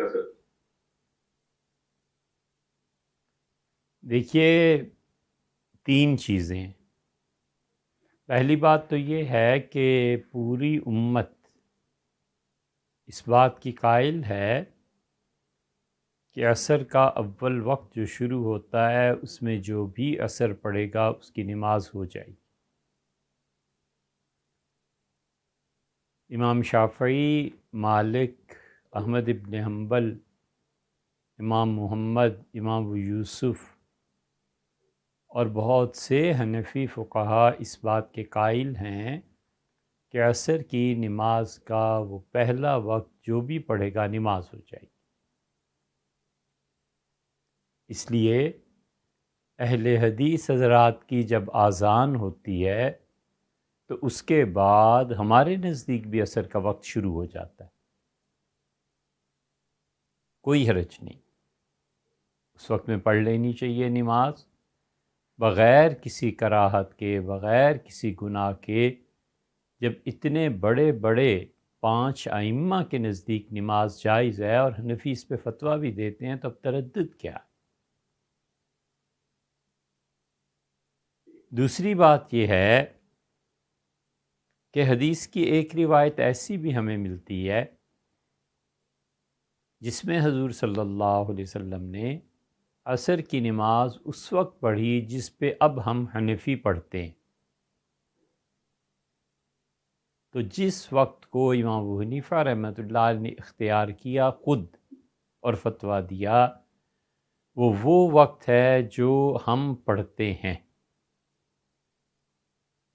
اثر؟ دیکھیے، تین چیزیں. پہلی بات تو یہ ہے کہ پوری امت اس بات کی قائل ہے کہ عصر کا اول وقت جو شروع ہوتا ہے اس میں جو بھی اثر پڑے گا اس کی نماز ہو جائے گی. امام شافعی، مالک، احمد ابن حنبل، امام محمد، امام ابو یوسف اور بہت سے حنفی فقہا اس بات کے قائل ہیں کہ عصر کی نماز کا وہ پہلا وقت جو بھی پڑھے گا نماز ہو جائے گی. اس لیے اہل حدیث حضرات کی جب اذان ہوتی ہے تو اس کے بعد ہمارے نزدیک بھی عصر کا وقت شروع ہو جاتا ہے. کوئی حرج نہیں، اس وقت میں پڑھ لینی چاہیے نماز، بغیر کسی کراہت کے، بغیر کسی گناہ کے. جب اتنے بڑے بڑے 5 ائمہ کے نزدیک نماز جائز ہے اور حنفی اس پہ فتویٰ بھی دیتے ہیں تو اب تردد کیا ہے؟ دوسری بات یہ ہے کہ حدیث کی ایک روایت ایسی بھی ہمیں ملتی ہے جس میں حضور صلی اللہ علیہ وسلم نے عصر کی نماز اس وقت پڑھی جس پہ اب ہم حنفی پڑھتے ہیں. تو جس وقت کو امام ابو حنیفہ رحمۃ اللہ علیہ نے اختیار کیا خود اور فتویٰ دیا، وہ وقت ہے جو ہم پڑھتے ہیں.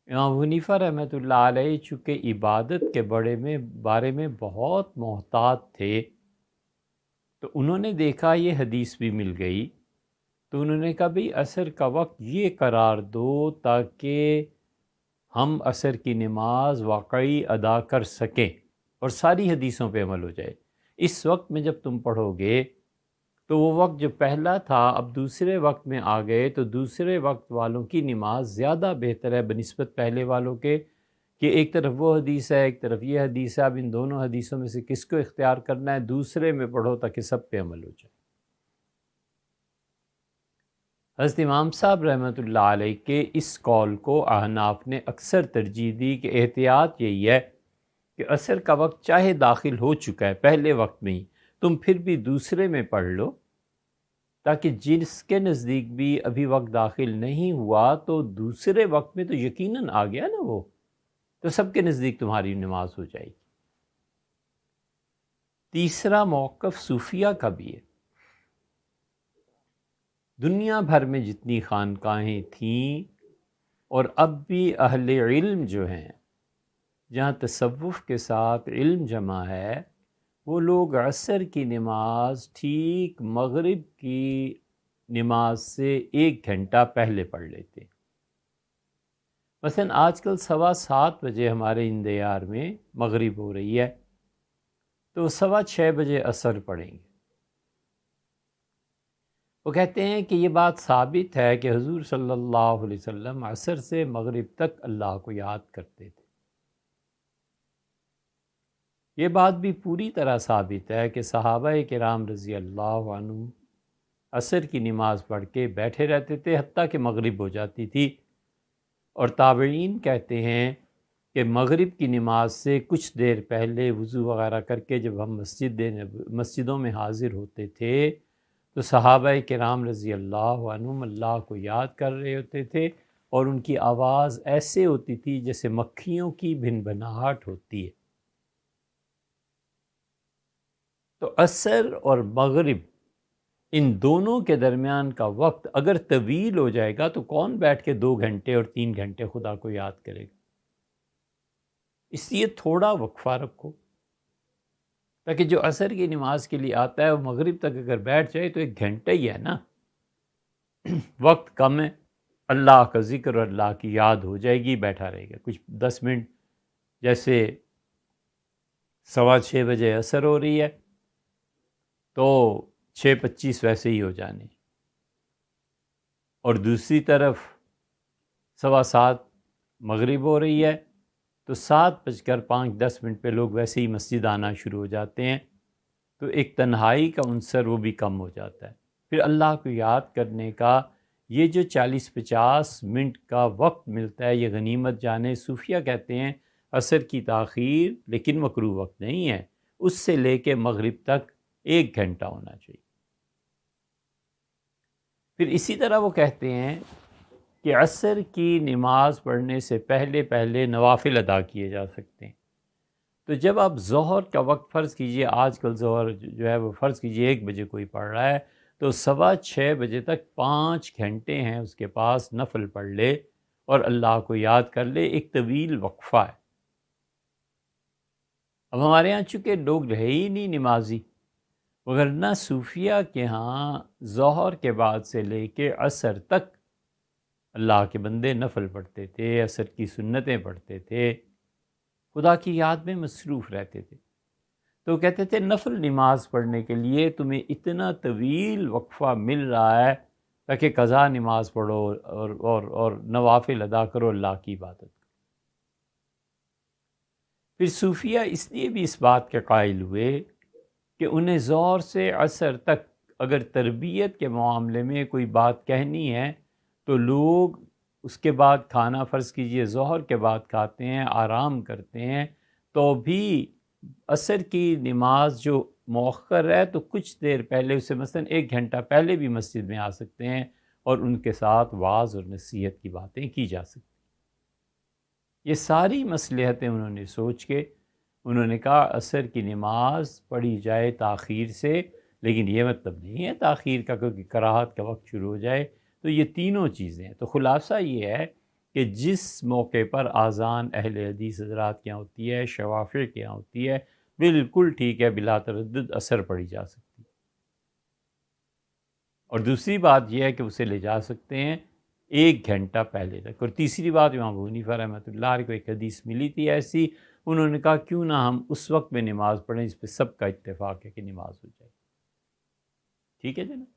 امام ابو حنیفہ رحمۃ اللہ علیہ چونکہ عبادت کے بارے میں بہت محتاط تھے، تو انہوں نے دیکھا یہ حدیث بھی مل گئی تو انہوں نے کہا بھئی عصر کا وقت یہ قرار دو تاکہ ہم عصر کی نماز واقعی ادا کر سکیں اور ساری حدیثوں پہ عمل ہو جائے. اس وقت میں جب تم پڑھو گے تو وہ وقت جو پہلا تھا اب دوسرے وقت میں آ گئے تو دوسرے وقت والوں کی نماز زیادہ بہتر ہے بنسبت پہلے والوں کے، کہ ایک طرف وہ حدیث ہے ایک طرف یہ حدیث ہے. اب ان دونوں حدیثوں میں سے کس کو اختیار کرنا ہے؟ دوسرے میں پڑھو تاکہ سب پہ عمل ہو جائے. حضرت امام صاحب رحمۃ اللہ علیہ کے اس قول کو احناف نے اکثر ترجیح دی کہ احتیاط یہی ہے کہ عصر کا وقت چاہے داخل ہو چکا ہے پہلے وقت میں ہی، تم پھر بھی دوسرے میں پڑھ لو تاکہ جس کے نزدیک بھی ابھی وقت داخل نہیں ہوا تو دوسرے وقت میں تو یقیناً آ گیا نا وہ، تو سب کے نزدیک تمہاری نماز ہو جائے گی. تیسرا موقف صوفیہ کا بھی ہے. دنیا بھر میں جتنی خانقاہیں تھیں اور اب بھی اہل علم جو ہیں جہاں تصوف کے ساتھ علم جمع ہے، وہ لوگ عصر کی نماز ٹھیک مغرب کی نماز سے 1 گھنٹہ پہلے پڑھ لیتے. مثلا آج کل 7:15 بجے ہمارے اندیار میں مغرب ہو رہی ہے تو 6:15 بجے عصر پڑھیں گے. وہ کہتے ہیں کہ یہ بات ثابت ہے کہ حضور صلی اللہ علیہ وسلم عصر سے مغرب تک اللہ کو یاد کرتے تھے. یہ بات بھی پوری طرح ثابت ہے کہ صحابہ کرام رضی اللہ عنہم عصر کی نماز پڑھ کے بیٹھے رہتے تھے حتیٰ کہ مغرب ہو جاتی تھی. اور تابعین کہتے ہیں کہ مغرب کی نماز سے کچھ دیر پہلے وضو وغیرہ کر کے جب ہم مسجدوں میں حاضر ہوتے تھے تو صحابہ کرام رضی اللہ عنہم اللہ کو یاد کر رہے ہوتے تھے اور ان کی آواز ایسے ہوتی تھی جیسے مکھیوں کی بھنبھناہٹ ہوتی ہے. تو عصر اور مغرب ان دونوں کے درمیان کا وقت اگر طویل ہو جائے گا تو کون بیٹھ کے 2 گھنٹے اور 3 گھنٹے خدا کو یاد کرے گا؟ اس لیے تھوڑا وقفہ رکھو تاکہ جو عصر کی نماز کے لیے آتا ہے وہ مغرب تک اگر بیٹھ جائے تو 1 گھنٹہ ہی ہے نا، وقت کم ہے، اللہ کا ذکر اور اللہ کی یاد ہو جائے گی، بیٹھا رہے گا کچھ 10 منٹ. جیسے 6:15 بجے عصر ہو رہی ہے تو 6:25 ویسے ہی ہو جانے، اور دوسری طرف 7:15 مغرب ہو رہی ہے تو 7:05-10 پہ لوگ ویسے ہی مسجد آنا شروع ہو جاتے ہیں. تو ایک تنہائی کا عنصر وہ بھی کم ہو جاتا ہے۔ پھر اللہ کو یاد کرنے کا یہ جو 40-50 منٹ کا وقت ملتا ہے، یہ غنیمت جانے صوفیہ کہتے ہیں عصر کی تاخیر لیکن مکروہ وقت نہیں ہے، اس سے لے کے مغرب تک 1 گھنٹہ ہونا چاہیے۔ پھر اسی طرح وہ کہتے ہیں کہ عصر کی نماز پڑھنے سے پہلے پہلے نوافل ادا کیے جا سکتے ہیں۔ تو جب آپ ظہر کا وقت فرض کیجئے، آج کل ظہر جو ہے وہ فرض کیجئے 1 بجے کوئی پڑھ رہا ہے، تو 6:15 بجے تک 5 گھنٹے ہیں اس کے پاس، نفل پڑھ لے اور اللہ کو یاد کر لے، ایک طویل وقفہ ہے۔ اب ہمارے ہاں چونکہ لوگ رہے ہی نہیں نمازی، وگرنہ صوفیہ کے ہاں ظہر کے بعد سے لے کے عصر تک اللہ کے بندے نفل پڑھتے تھے، عصر کی سنتیں پڑھتے تھے، خدا کی یاد میں مصروف رہتے تھے۔ تو کہتے تھے نفل نماز پڑھنے کے لیے تمہیں اتنا طویل وقفہ مل رہا ہے تاکہ قضا نماز پڑھو اور نوافل ادا کرو، اللہ کی عبادت کرو۔ پھر صوفیہ اس لیے بھی اس بات کے قائل ہوئے کہ انہیں ظہر سے عصر تک اگر تربیت کے معاملے میں کوئی بات کہنی ہے تو لوگ اس کے بعد کھانا فرض کیجئے ظہر کے بعد کھاتے ہیں، آرام کرتے ہیں، تو بھی عصر کی نماز جو مؤخر ہے تو کچھ دیر پہلے اسے مثلا 1 گھنٹہ پہلے بھی مسجد میں آ سکتے ہیں اور ان کے ساتھ وعظ اور نصیحت کی باتیں کی جا سکتی۔ یہ ساری مصلحتیں انہوں نے سوچ کے انہوں نے کہا عصر کی نماز پڑھی جائے تاخیر سے، لیکن یہ مطلب نہیں ہے تاخیر کا کیونکہ کراہت کا وقت شروع ہو جائے۔ تو یہ تینوں چیزیں ہیں۔ تو خلاصہ یہ ہے کہ جس موقع پر اذان اہل حدیث حضرات کے یہاں ہوتی ہے، شوافع کے یہاں ہوتی ہے، بالکل ٹھیک ہے، بلا تردد عصر پڑھی جا سکتی ہے۔ اور دوسری بات یہ ہے کہ اسے لے جا سکتے ہیں 1 گھنٹہ پہلے تک۔ اور تیسری بات امام ابو حنیفہ رحمۃ اللہ علیہ کو ایک حدیث ملی تھی ایسی، انہوں نے کہا کیوں نہ ہم اس وقت میں نماز پڑھیں جس پہ سب کا اتفاق ہے کہ نماز ہو جائے۔ ٹھیک ہے جناب؟